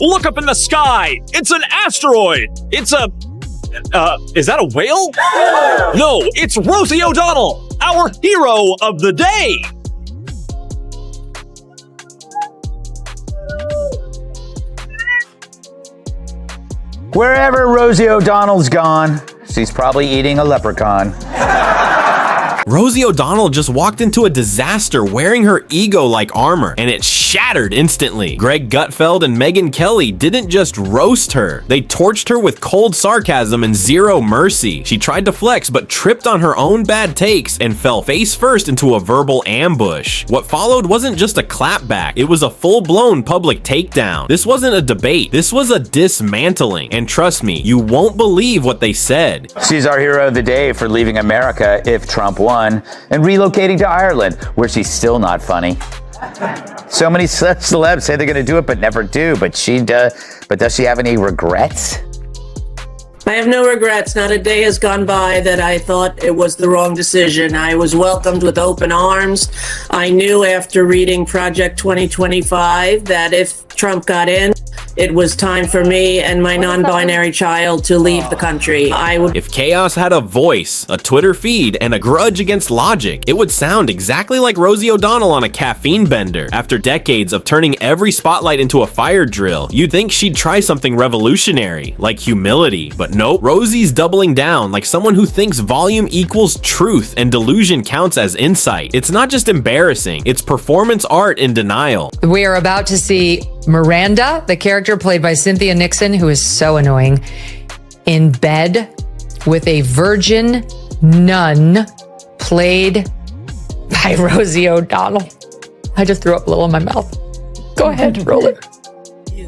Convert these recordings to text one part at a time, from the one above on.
Look up in the sky! It's an asteroid! It's a... is that a whale? No, it's Rosie O'Donnell, our hero of the day! Wherever Rosie O'Donnell's gone, she's probably eating a leprechaun. Rosie O'Donnell just walked into a disaster wearing her ego like armor, and it shattered instantly. Gutfeld and Megyn Kelly didn't just roast her, they torched her with cold sarcasm and zero mercy. She tried to flex but tripped on her own bad takes and fell face first into a verbal ambush. What followed wasn't just a clapback, it was a full-blown public takedown. This wasn't a debate, this was a dismantling, and trust me, you won't believe what they said. She's our hero of the day for leaving America if Trump won, and relocating to Ireland, where she's still not funny. So many celebs say they're going to do it, but never do. But does she have any regrets? I have no regrets. Not a day has gone by that I thought it was the wrong decision. I was welcomed with open arms. I knew after reading Project 2025 that if Trump got in, it was time for me and my non-binary child to leave the country. If chaos had a voice, a Twitter feed, and a grudge against logic, it would sound exactly like Rosie O'Donnell on a caffeine bender. After decades of turning every spotlight into a fire drill, you'd think she'd try something revolutionary, like humility. But nope, Rosie's doubling down like someone who thinks volume equals truth and delusion counts as insight. It's not just embarrassing, it's performance art in denial. We are about to see Miranda, the character played by Cynthia Nixon, who is so annoying, in bed with a virgin nun played by Rosie O'Donnell. I just threw up a little in my mouth. Go ahead, roll it. You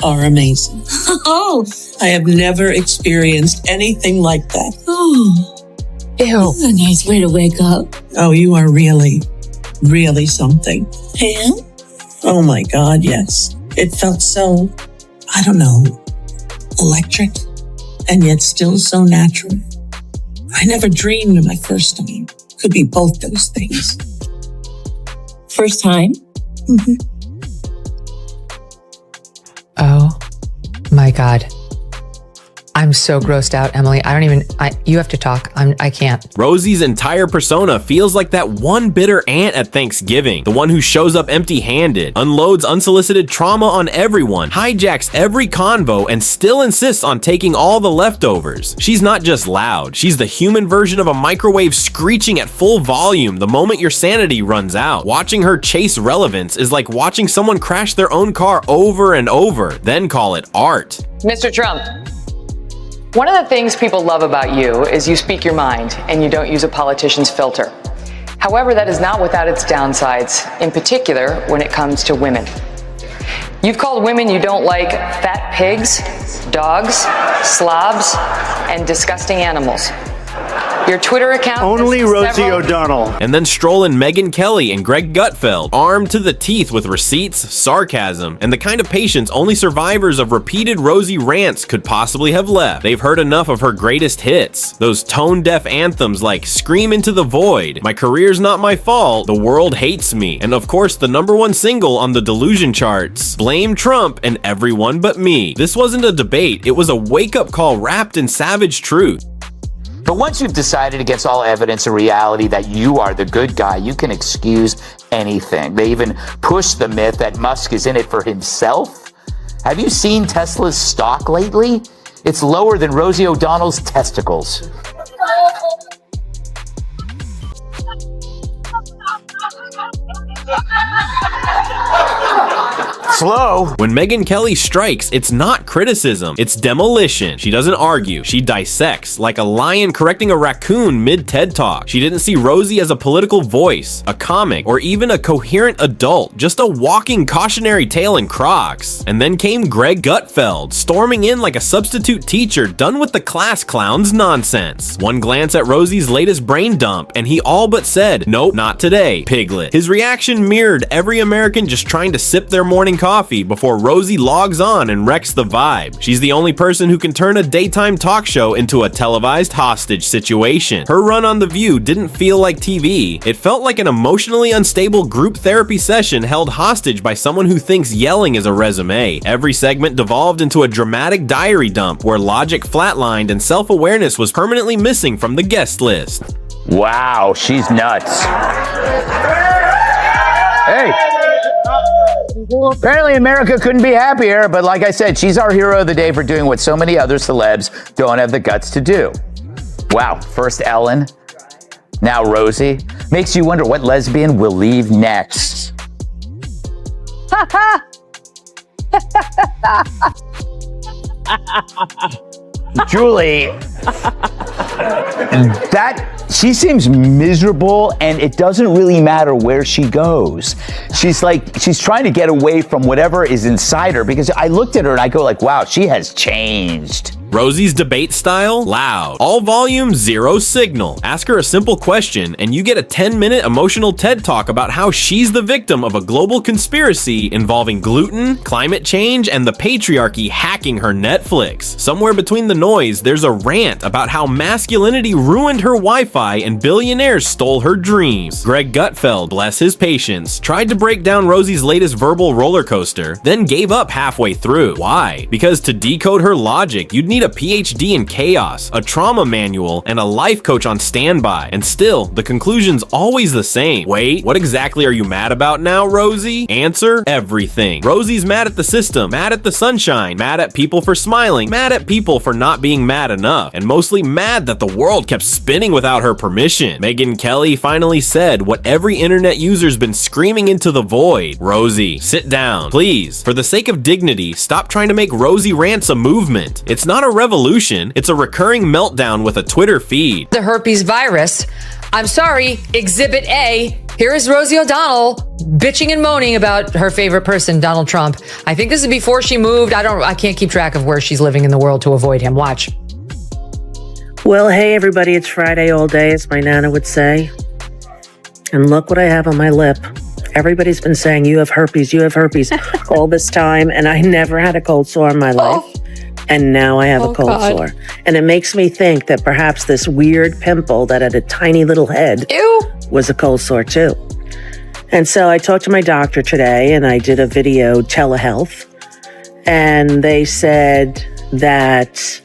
are amazing. Oh, I have never experienced anything like that. oh, Ew. that's a nice way to wake up. Oh, you are really, really something. And Oh my God, yes. It felt so, I don't know, electric, and yet still so natural. I never dreamed my first time could be both those things. first time. Mhm. Oh my God. I'm so grossed out, Emily. You have to talk. I can't. Rosie's entire persona feels like that one bitter aunt at Thanksgiving, the one who shows up empty-handed, unloads unsolicited trauma on everyone, hijacks every convo, and still insists on taking all the leftovers. She's not just loud, she's the human version of a microwave screeching at full volume the moment your sanity runs out. Watching her chase relevance is like watching someone crash their own car over and over, then call it art. Mr. Trump, one of the things people love about you is you speak your mind and you don't use a politician's filter. However, that is not without its downsides, in particular when it comes to women. You've called women you don't like fat pigs, dogs, slobs, and disgusting animals. Your Twitter account Only Rosie O'Donnell. And then stroll in Megyn Kelly and Gutfeld, armed to the teeth with receipts, sarcasm, and the kind of patience only survivors of repeated Rosie rants could possibly have left. They've heard enough of her greatest hits, those tone-deaf anthems like Scream Into the Void, My Career's Not My Fault, The World Hates Me, and of course the #1 single on the Delusion charts, Blame Trump and Everyone But Me. This wasn't a debate, it was a wake-up call wrapped in savage truth. But once you've decided against all evidence and reality that you are the good guy, you can excuse anything. They even push the myth that Musk is in it for himself. Have you seen Tesla's stock lately? It's lower than Rosie O'Donnell's testicles. Slow. When Megyn Kelly strikes, it's not criticism, it's demolition. She doesn't argue, she dissects, like a lion correcting a raccoon mid-TED Talk. She didn't see Rosie as a political voice, a comic, or even a coherent adult, just a walking cautionary tale in Crocs. And then came Gutfeld, storming in like a substitute teacher done with the class clown's nonsense. One glance at Rosie's latest brain dump, and he all but said, nope, not today, piglet. His reaction mirrored every American just trying to sip their morning coffee coffee before Rosie logs on and wrecks the vibe. She's the only person who can turn a daytime talk show into a televised hostage situation. Her run on The View didn't feel like TV. It felt like an emotionally unstable group therapy session held hostage by someone who thinks yelling is a resume. Every segment devolved into a dramatic diary dump where logic flatlined and self-awareness was permanently missing from the guest list. Wow, she's nuts. Hey. Apparently America couldn't be happier, but like I said, she's our hero of the day for doing what so many other celebs don't have the guts to do. Wow, first Ellen, now Rosie. Makes you wonder what lesbian will leave next. Julie, she seems miserable, and it doesn't really matter where she goes. She's trying to get away from whatever is inside her, because I looked at her and I go like, wow, she has changed. Rosie's debate style? Loud. All volume, zero signal. Ask her a simple question and you get a 10-minute emotional TED Talk about how she's the victim of a global conspiracy involving gluten, climate change, and the patriarchy hacking her Netflix. Somewhere between the noise, there's a rant about how masculinity ruined her Wi-Fi and billionaires stole her dreams. Greg Gutfeld, bless his patience, tried to break down Rosie's latest verbal roller coaster, then gave up halfway through. Why? Because to decode her logic, you'd need a PhD in chaos, a trauma manual, and a life coach on standby. And still, the conclusion's always the same. Wait, what exactly are you mad about now, Rosie? Answer: everything. Rosie's mad at the system, mad at the sunshine, mad at people for smiling, mad at people for not being mad enough, and mostly mad that the world kept spinning without her permission. Megyn Kelly finally said what every internet user's been screaming into the void. Rosie, sit down. Please, for the sake of dignity, stop trying to make Rosie rants a movement. It's not a revolution, it's a recurring meltdown with a Twitter feed. The herpes virus. I'm sorry, Exhibit A. Here is Rosie O'Donnell bitching and moaning about her favorite person, Donald Trump. I think this is before she moved. I can't keep track of where she's living in the world to avoid him. Watch. Well, hey, everybody, it's Friday all day, as my Nana would say. And look what I have on my lip. Everybody's been saying, you have herpes all this time, and I never had a cold sore in my life. Oh. And now I have a cold sore. And it makes me think that perhaps this weird pimple that had a tiny little head was a cold sore too. And so I talked to my doctor today and I did a video telehealth. And they said that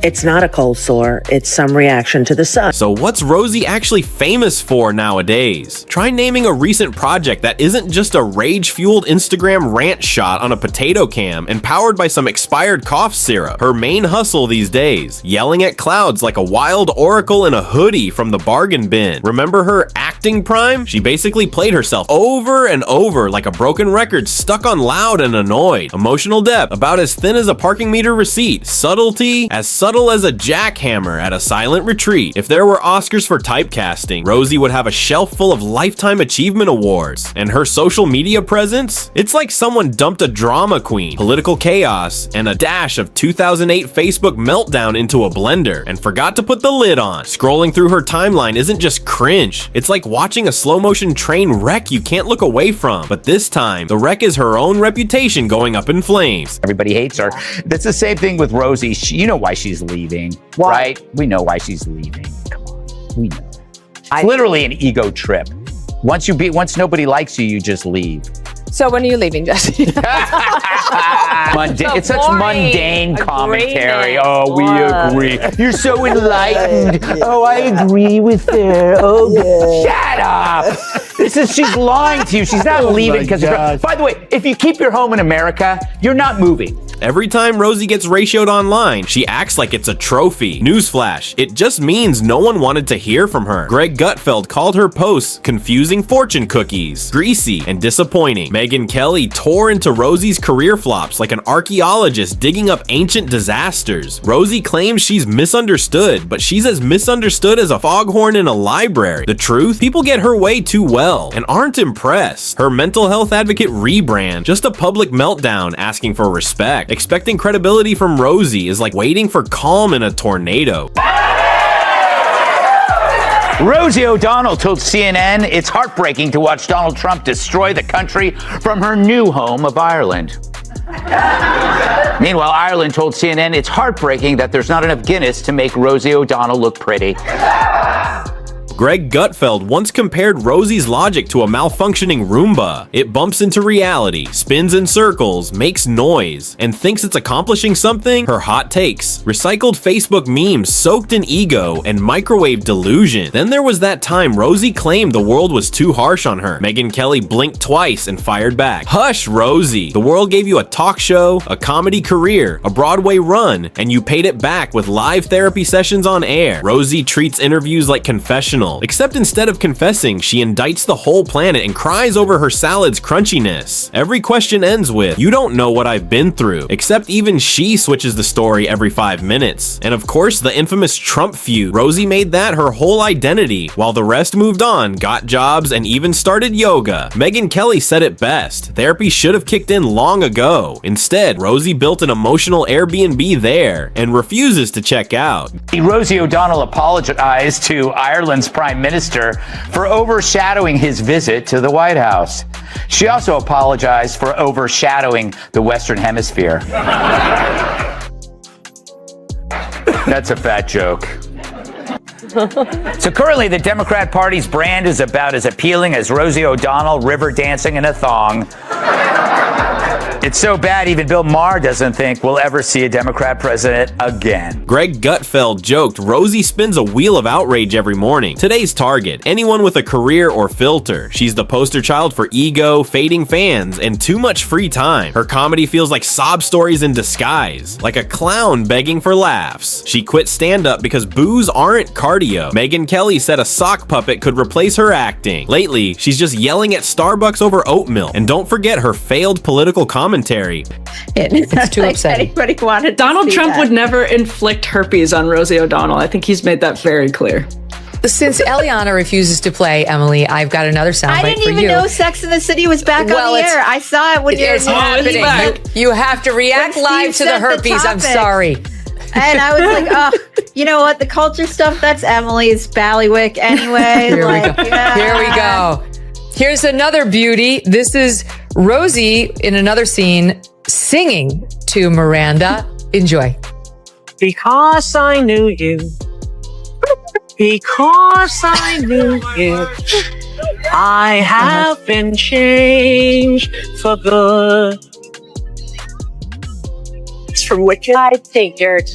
it's not a cold sore, it's some reaction to the sun. So what's Rosie actually famous for nowadays? Try naming a recent project that isn't just a rage-fueled Instagram rant shot on a potato cam and powered by some expired cough syrup. Her main hustle these days, yelling at clouds like a wild oracle in a hoodie from the bargain bin. Remember her acting prime? She basically played herself over and over like a broken record stuck on loud and annoyed. Emotional depth, about as thin as a parking meter receipt. Subtlety, as subtle as a jackhammer at a silent retreat. If there were Oscars for typecasting, Rosie would have a shelf full of Lifetime Achievement Awards. And her social media presence? It's like someone dumped a drama queen, political chaos, and a dash of 2008 Facebook meltdown into a blender and forgot to put the lid on. Scrolling through her timeline isn't just cringe. It's like watching a slow motion train wreck you can't look away from. But this time, the wreck is her own reputation going up in flames. Everybody hates her. That's the same thing with Rosie. You know why she's leaving, right? We know why she's leaving. Come on, we know. It's literally an ego trip. Once nobody likes you, you just leave. So when are you leaving, Jesse? It's such mundane commentary. Oh, we agree. You're so enlightened. Oh, I agree with her. Oh, shut up. She's lying to you. She's not leaving because by the way, if you keep your home in America, you're not moving. Every time Rosie gets ratioed online, she acts like it's a trophy. Newsflash, it just means no one wanted to hear from her. Greg Gutfeld called her posts confusing fortune cookies, greasy, and disappointing. Megyn Kelly tore into Rosie's career flops like an archaeologist digging up ancient disasters. Rosie claims she's misunderstood, but she's as misunderstood as a foghorn in a library. The truth? People get her way too well and aren't impressed. Her mental health advocate rebrand, just a public meltdown asking for respect. Expecting credibility from Rosie is like waiting for calm in a tornado. Rosie O'Donnell told CNN it's heartbreaking to watch Donald Trump destroy the country from her new home of Ireland. Meanwhile, Ireland told CNN it's heartbreaking that there's not enough Guinness to make Rosie O'Donnell look pretty. Greg Gutfeld once compared Rosie's logic to a malfunctioning Roomba. It bumps into reality, spins in circles, makes noise, and thinks it's accomplishing something. Her hot takes, recycled Facebook memes soaked in ego and microwave delusion. Then there was that time Rosie claimed the world was too harsh on her. Megyn Kelly blinked twice and fired back. Hush, Rosie. The world gave you a talk show, a comedy career, a Broadway run, and you paid it back with live therapy sessions on air. Rosie treats interviews like confessional. Except instead of confessing, she indicts the whole planet and cries over her salad's crunchiness. Every question ends with, "You don't know what I've been through." Except even she switches the story every 5 minutes. And of course, the infamous Trump feud. Rosie made that her whole identity, while the rest moved on, got jobs, and even started yoga. Megyn Kelly said it best. Therapy should have kicked in long ago. Instead, Rosie built an emotional Airbnb there and refuses to check out. Rosie O'Donnell apologized to Ireland's Prime Minister for overshadowing his visit to the White House. She also apologized for overshadowing the Western Hemisphere. That's a fat joke. So currently, the Democrat Party's brand is about as appealing as Rosie O'Donnell river dancing in a thong. It's so bad even Bill Maher doesn't think we'll ever see a Democrat president again. Greg Gutfeld joked Rosie spins a wheel of outrage every morning. Today's target, anyone with a career or filter. She's the poster child for ego, fading fans, and too much free time. Her comedy feels like sob stories in disguise, like a clown begging for laughs. She quit stand-up because boos aren't cardio. Megyn Kelly said a sock puppet could replace her acting. Lately, she's just yelling at Starbucks over oat milk. And don't forget her failed political commentary. It's too upsetting. Anybody wanted Donald Trump would never inflict herpes on Rosie O'Donnell. I think he's made that very clear. Since Eliana refuses to play, Emily, I've got another soundbite for you. I didn't even know Sex and the City was back on the air. I saw it when you were happening. You have to react live to the herpes. I'm sorry. And I was like, oh, you know what? The culture stuff, that's Emily's ballywick anyway. Here we go. Yeah. Here we go. Here's another beauty. This is Rosie in another scene singing to Miranda. Enjoy. Because I knew you. Because I knew you. I have been changed for good. It's from Wicked. I figured.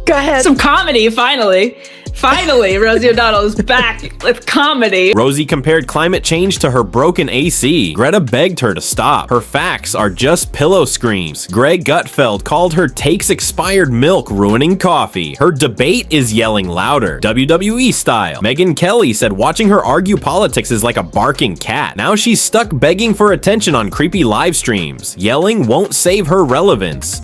Go ahead. Some comedy, finally. Finally, Rosie O'Donnell is back with comedy. Rosie compared climate change to her broken AC. Greta begged her to stop. Her facts are just pillow screams. Greg Gutfeld called her takes expired milk ruining coffee. Her debate is yelling louder, WWE style. Megyn Kelly said watching her argue politics is like a barking cat. Now she's stuck begging for attention on creepy live streams. Yelling won't save her relevance.